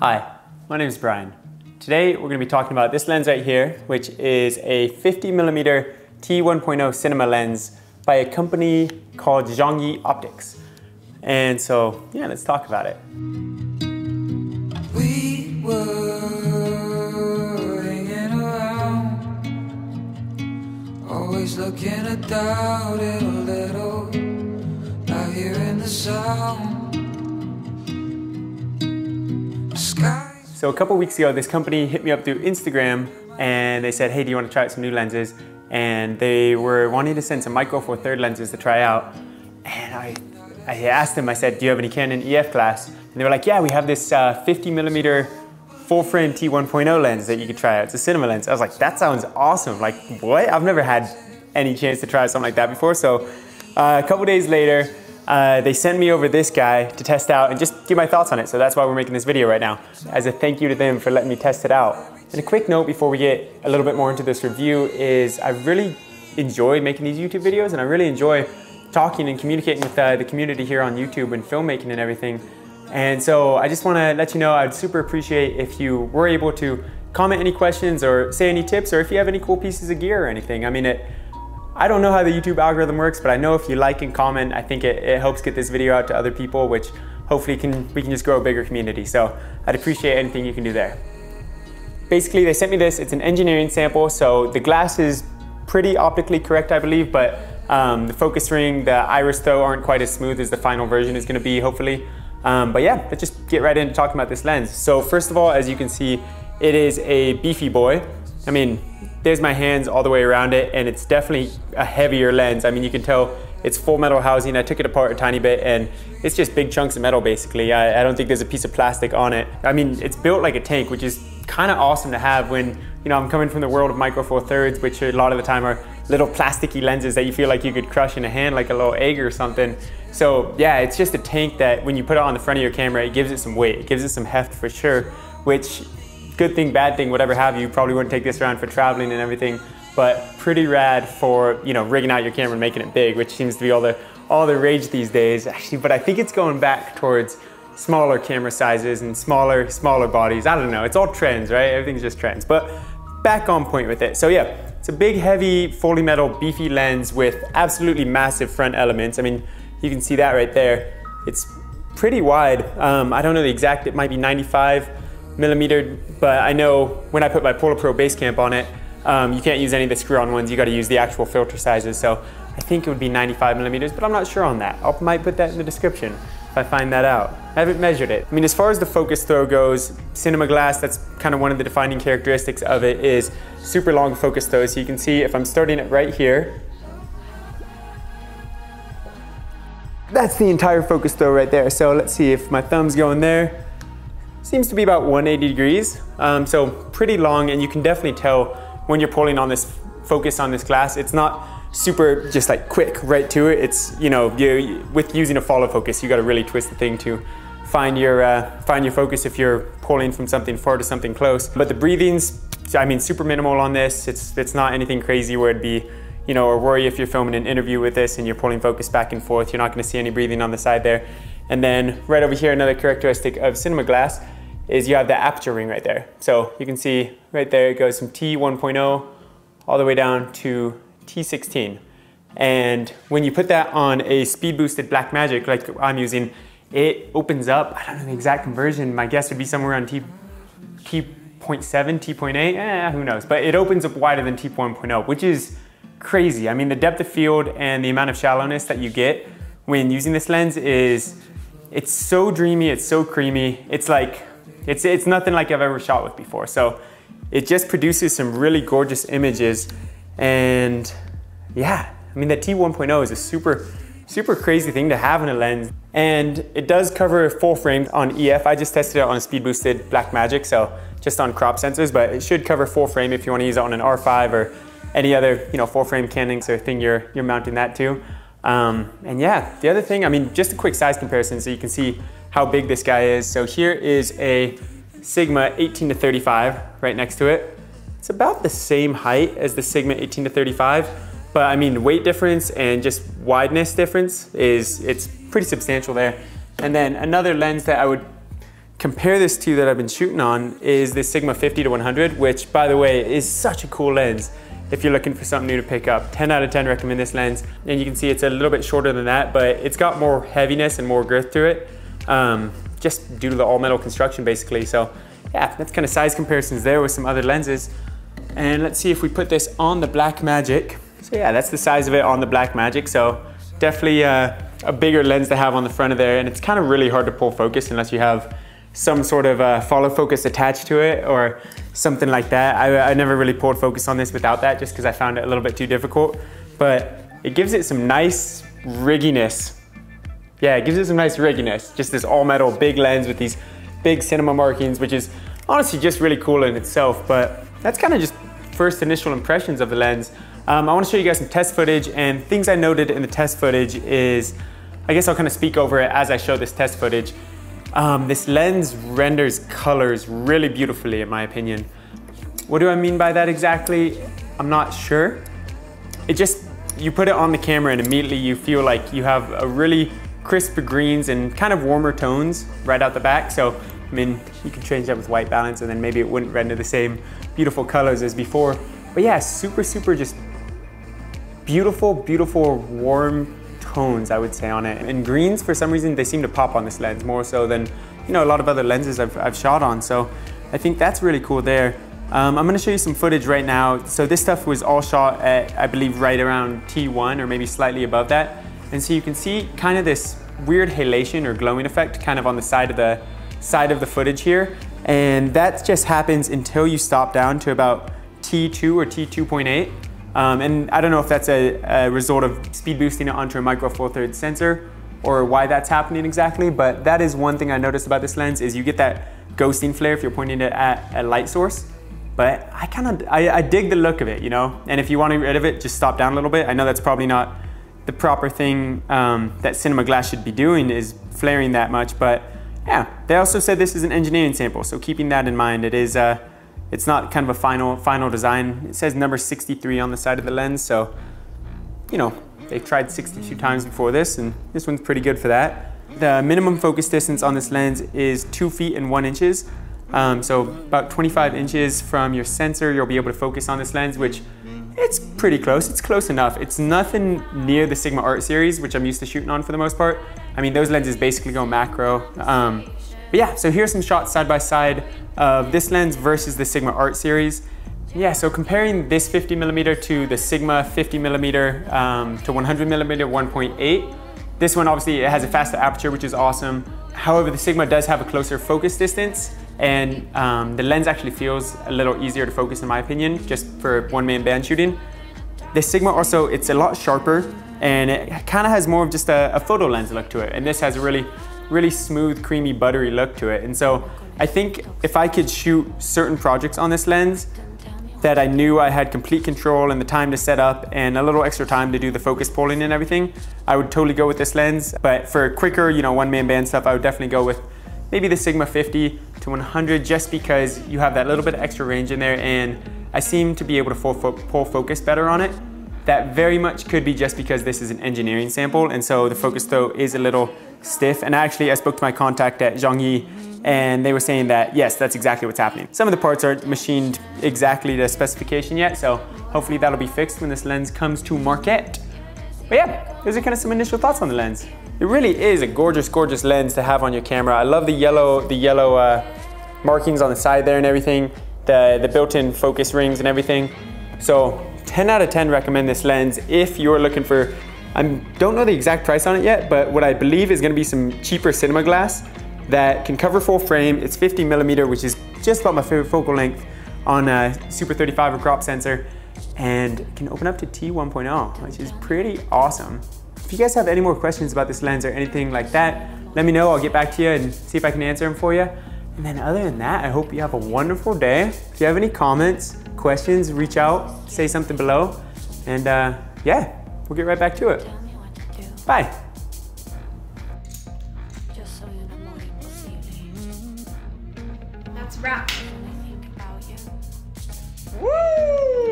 Hi, my name is Brian. Today we're going to be talking about this lens right here, which is a 50mm t1.0 cinema lens by a company called Zhong Yi optics. And so, yeah, let's talk about it. We were hanging around, always looking to doubt it a little, not hearing the sound. So a couple weeks ago, this company hit me up through Instagram and they said, hey, do you want to try out some new lenses? And they were wanting to send some micro four third lenses to try out. And I asked them, I said, do you have any Canon EF glass? And they were like, yeah, we have this 50mm full frame T1.0 lens that you could try out. It's a cinema lens. I was like, that sounds awesome. Like, what? I've never had any chance to try something like that before. So a couple days later, they sent me over this guy to test out and just give my thoughts on it. So that's why we're making this video right now, as a thank you to them for letting me test it out. And a quick note before we get a little bit more into this review is I really enjoy making these YouTube videos, and I really enjoy talking and communicating with the community here on YouTube and filmmaking and everything. And so I just want to let you know I'd super appreciate if you were able to comment any questions or say any tips, or if you have any cool pieces of gear or anything. I mean, I don't know how the YouTube algorithm works, but I know if you like and comment, I think it helps get this video out to other people, which hopefully we can just grow a bigger community. So I'd appreciate anything you can do there. Basically, they sent me this. It's an engineering sample, so the glass is pretty optically correct, I believe, but the focus ring, the iris though, aren't quite as smooth as the final version is gonna be, hopefully. But yeah, let's just get right into talking about this lens. So first of all, as you can see, it is a beefy boy. I mean, there's my hands all the way around it, and it's definitely a heavier lens. I mean, you can tell it's full metal housing. I took it apart a tiny bit, and it's just big chunks of metal, basically. I don't think there's a piece of plastic on it. I mean, it's built like a tank, which is kind of awesome to have when, you know, I'm coming from the world of micro four thirds, which a lot of the time are little plasticky lenses that you feel like you could crush in a hand like a little egg or something. So yeah, it's just a tank that when you put it on the front of your camera, it gives it some weight. It gives it some heft for sure, which, good thing, bad thing, whatever have you, probably wouldn't take this around for traveling and everything, but pretty rad for, you know, rigging out your camera and making it big, which seems to be all the rage these days, actually. But I think it's going back towards smaller camera sizes and smaller bodies. I don't know, it's all trends, right? Everything's just trends, but back on point with it. So yeah, it's a big, heavy, fully metal, beefy lens with absolutely massive front elements. I mean, you can see that right there. It's pretty wide. I don't know the exact, it might be 95mm, but I know when I put my Polar Pro base camp on it, you can't use any of the screw-on ones. You got to use the actual filter sizes. So I think it would be 95mm, but I'm not sure on that. I might put that in the description if I find that out. I haven't measured it. I mean, as far as the focus throw goes, cinema glass, that's kind of one of the defining characteristics of it, is super long focus throw. So you can see if I'm starting it right here, that's the entire focus throw right there. So let's see if my thumb's going there. Seems to be about 180 degrees, so pretty long, and you can definitely tell when you're pulling on this focus on this glass, it's not super just like quick right to it. It's, you know, with using a follow focus, you got to really twist the thing to find your focus if you're pulling from something far to something close. But the breathing's, I mean, super minimal on this. It's not anything crazy where it'd be, you know, or worry if you're filming an interview with this and you're pulling focus back and forth. You're not going to see any breathing on the side there. And then right over here, another characteristic of cinema glass is you have the aperture ring right there. So you can see right there, it goes from T1.0 all the way down to T16. And when you put that on a speed boosted Blackmagic like I'm using, it opens up, I don't know the exact conversion, my guess would be somewhere around T.7, T.8, who knows, but it opens up wider than T1.0, which is crazy. I mean, the depth of field and the amount of shallowness that you get when using this lens it's so dreamy, it's so creamy. It's like, it's nothing like I've ever shot with before. So it just produces some really gorgeous images. And yeah, I mean, the T1.0 is a super crazy thing to have in a lens. And it does cover full frame on EF. I just tested it on a speed boosted Blackmagic, so just on crop sensors, but it should cover full frame if you want to use it on an R5 or any other, you know, full frame Canon or thing you're mounting that to. And yeah, the other thing, I mean, just a quick size comparison so you can see how big this guy is. So here is a Sigma 18-35 right next to it. It's about the same height as the Sigma 18-35, but I mean, weight difference and just wideness difference it's pretty substantial there. And then another lens that I would compare this to that I've been shooting on is the Sigma 50 to 100, which by the way is such a cool lens. If you're looking for something new to pick up, 10 out of 10 recommend this lens. And you can see it's a little bit shorter than that, but it's got more heaviness and more girth to it, just due to the all metal construction basically. So yeah, that's kind of size comparisons there with some other lenses. And let's see if we put this on the Blackmagic. So yeah, that's the size of it on the Blackmagic. So definitely a bigger lens to have on the front of there. And it's kind of really hard to pull focus unless you have some sort of follow focus attached to it or something like that. I never really pulled focus on this without that just because I found it a little bit too difficult, but it gives it some nice rigginess. Yeah, it gives it some nice rigginess. Just this all metal big lens with these big cinema markings, which is honestly just really cool in itself. But that's kind of just first initial impressions of the lens. I want to show you guys some test footage, and things I noted in the test footage is, I guess I'll kind of speak over it as I show this test footage. This lens renders colors really beautifully in my opinion. What do I mean by that exactly? I'm not sure. It just, you put it on the camera and immediately you feel like you have a really crisp greens and kind of warmer tones right out the back. So, I mean, you can change that with white balance and then maybe it wouldn't render the same beautiful colors as before. But yeah, super just beautiful, warm tones, I would say, on it. And greens, for some reason, they seem to pop on this lens more so than, you know, a lot of other lenses I've shot on. So I think that's really cool there. I'm gonna show you some footage right now. So this stuff was all shot at, I believe, right around T1 or maybe slightly above that. And so you can see kind of this weird halation or glowing effect kind of on the side of the footage here. And that just happens until you stop down to about T2 or T2.8. And I don't know if that's a result of speed boosting it onto a micro four thirds sensor or why that's happening exactly, but that is one thing I noticed about this lens is you get that ghosting flare if you're pointing it at a light source. But I dig the look of it, you know? And if you want to get rid of it, just stop down a little bit. I know that's probably not the proper thing that cinema glass should be doing, is flaring that much, but yeah. They also said this is an engineering sample, so keeping that in mind, it is it's not kind of a final design. It says number 63 on the side of the lens, so, you know, they've tried 62 times before this, and this one's pretty good for that. The minimum focus distance on this lens is 2 feet and 1 inches. So about 25 inches from your sensor, you'll be able to focus on this lens, which it's pretty close. It's close enough. It's nothing near the Sigma Art series, which I'm used to shooting on for the most part. I mean, those lenses basically go macro. But yeah, so here's some shots side by side of this lens versus the Sigma Art series. Yeah, so comparing this 50mm to the Sigma 50mm to 100mm 1.8, this one obviously it has a faster aperture, which is awesome. However, the Sigma does have a closer focus distance, and the lens actually feels a little easier to focus in my opinion, just for one-man band shooting. The Sigma also, it's a lot sharper, and it kind of has more of just a photo lens look to it, and this has a really smooth, creamy, buttery look to it. And so I think if I could shoot certain projects on this lens that I knew I had complete control and the time to set up and a little extra time to do the focus pulling and everything, I would totally go with this lens. But for quicker, you know, one-man band stuff, I would definitely go with maybe the Sigma 50 to 100, just because you have that little bit of extra range in there, and I seem to be able to pull focus better on it. That very much could be just because this is an engineering sample, and so the focus though is a little stiff. And actually I spoke to my contact at Zhong Yi, and they were saying that yes, that's exactly what's happening. Some of the parts aren't machined exactly to specification yet, so hopefully that'll be fixed when this lens comes to market. But yeah, those are kind of some initial thoughts on the lens. It really is a gorgeous lens to have on your camera. I love the yellow markings on the side there and everything, the built-in focus rings and everything. So 10 out of 10 recommend this lens if you're looking for, I don't know the exact price on it yet, but what I believe is gonna be some cheaper cinema glass that can cover full frame. It's 50mm, which is just about my favorite focal length on a Super 35 or crop sensor, and can open up to T1.0, which is pretty awesome. If you guys have any more questions about this lens or anything like that, let me know. I'll get back to you and see if I can answer them for you. And then other than that, I hope you have a wonderful day. If you have any comments, questions, reach out, say something below. And yeah, we'll get right back to it. Bye. That's a wrap. Woo!